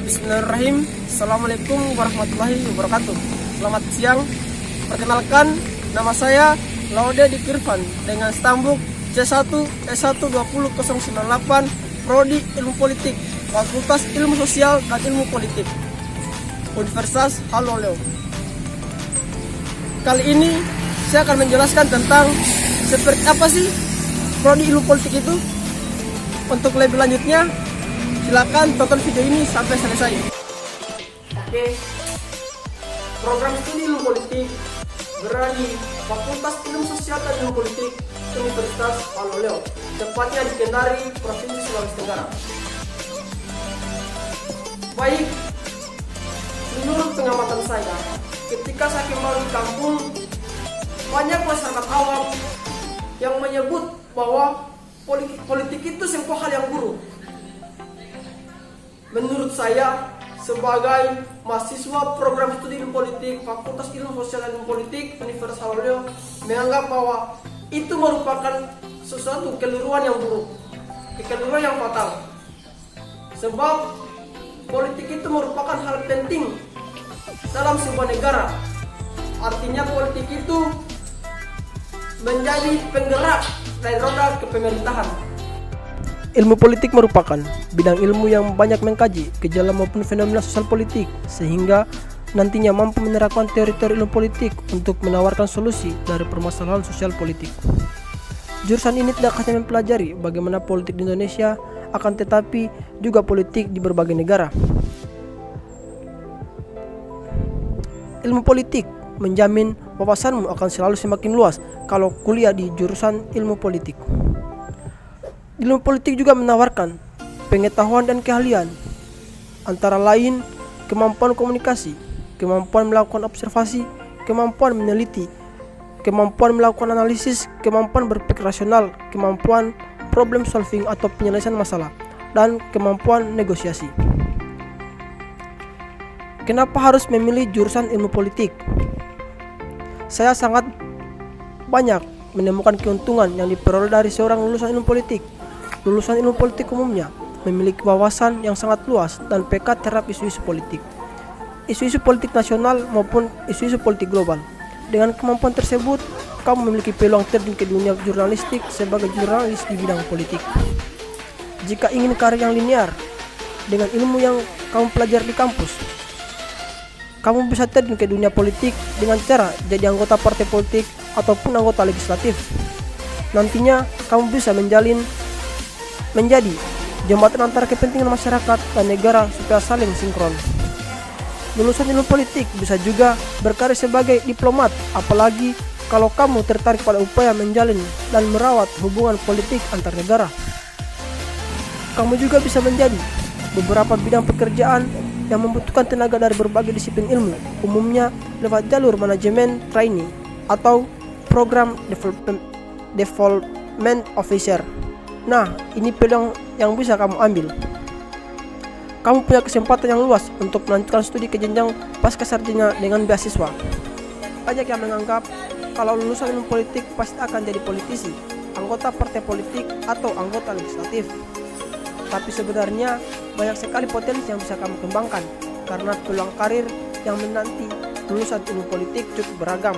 Bismillahirrahmanirrahim. Assalamualaikum warahmatullahi wabarakatuh. Selamat siang. Perkenalkan, nama saya Laude Dikirvan dengan stambuk C1 S12098 Prodi Ilmu Politik, Fakultas Ilmu Sosial dan Ilmu Politik, Universitas Haloleo. Kali ini saya akan menjelaskan tentang seperti apa sih Prodi Ilmu Politik itu. Untuk lebih lanjutnya, silakan tonton video ini sampai selesai. Oke, program studi ilmu politik berada di Fakultas Ilmu Sosial dan Ilmu Politik Universitas Haloleo, tepatnya di Kendari, Provinsi Sulawesi Tenggara. Baik, menurut pengamatan saya, ketika saya kembali di kampung, banyak masyarakat awam yang menyebut bahwa politik itu sebuah hal yang buruk. Menurut saya, sebagai mahasiswa program studi ilmu politik Fakultas Ilmu Sosial dan Ilmu Politik Universitas Haloleo, menganggap bahwa itu merupakan sesuatu keliruan yang buruk, kekeliruan yang fatal. Sebab politik itu merupakan hal penting dalam sebuah negara. Artinya politik itu menjadi penggerak dari roda kepemerintahan. Ilmu politik merupakan bidang ilmu yang banyak mengkaji gejala maupun fenomena sosial politik, sehingga nantinya mampu menerapkan teori-teori ilmu politik untuk menawarkan solusi dari permasalahan sosial politik. Jurusan ini tidak hanya mempelajari bagaimana politik di Indonesia, akan tetapi juga politik di berbagai negara. Ilmu politik menjamin wawasanmu akan selalu semakin luas kalau kuliah di jurusan ilmu politik. Ilmu politik juga menawarkan pengetahuan dan keahlian, antara lain kemampuan komunikasi, kemampuan melakukan observasi, kemampuan meneliti, kemampuan melakukan analisis, kemampuan berpikir rasional, kemampuan problem solving atau penyelesaian masalah, dan kemampuan negosiasi. Kenapa harus memilih jurusan ilmu politik? Saya sangat banyak menemukan keuntungan yang diperoleh dari seorang lulusan ilmu politik. Lulusan ilmu politik umumnya memiliki wawasan yang sangat luas dan peka terhadap isu-isu politik, isu-isu politik nasional maupun isu-isu politik global. Dengan kemampuan tersebut, kamu memiliki peluang terjun ke dunia jurnalistik sebagai jurnalis di bidang politik. Jika ingin karir yang linear dengan ilmu yang kamu pelajari di kampus, kamu bisa terjun ke dunia politik dengan cara jadi anggota partai politik ataupun anggota legislatif. Nantinya kamu bisa menjadi jembatan antara kepentingan masyarakat dan negara supaya saling sinkron. Lulusan ilmu politik bisa juga berkarir sebagai diplomat, apalagi kalau kamu tertarik pada upaya menjalin dan merawat hubungan politik antar negara. Kamu juga bisa menjadi beberapa bidang pekerjaan yang membutuhkan tenaga dari berbagai disiplin ilmu, umumnya lewat jalur manajemen trainee atau program development officer. Nah, ini peluang yang bisa kamu ambil. Kamu punya kesempatan yang luas untuk melanjutkan studi ke jenjang pasca sarjana dengan beasiswa. Banyak yang menganggap kalau lulusan ilmu politik pasti akan jadi politisi, anggota partai politik atau anggota legislatif. Tapi sebenarnya banyak sekali potensi yang bisa kamu kembangkan karena peluang karir yang menanti lulusan ilmu politik cukup beragam.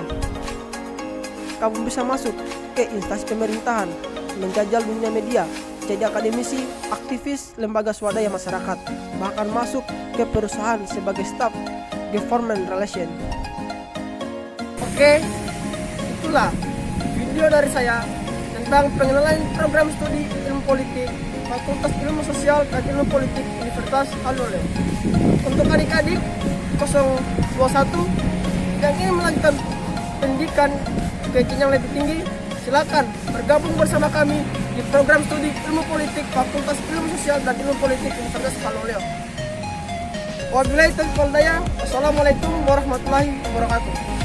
Kamu bisa masuk ke instansi pemerintahan, menjajal dunia media, jadi akademisi, aktivis, lembaga swadaya masyarakat, bahkan masuk ke perusahaan sebagai staf government relation. Oke, itulah video dari saya tentang pengenalan program studi ilmu politik Fakultas Ilmu Sosial dan Ilmu Politik Universitas Haloleo. Untuk adik-adik 021 yang ingin melanjutkan pendidikan ke jenjang lebih tinggi, silakan bergabung bersama kami di program studi Ilmu Politik Fakultas Ilmu Sosial dan Ilmu Politik Universitas Haloleo. Wabillahi taufiq wal hidayah. Wassalamualaikum warahmatullahi wabarakatuh.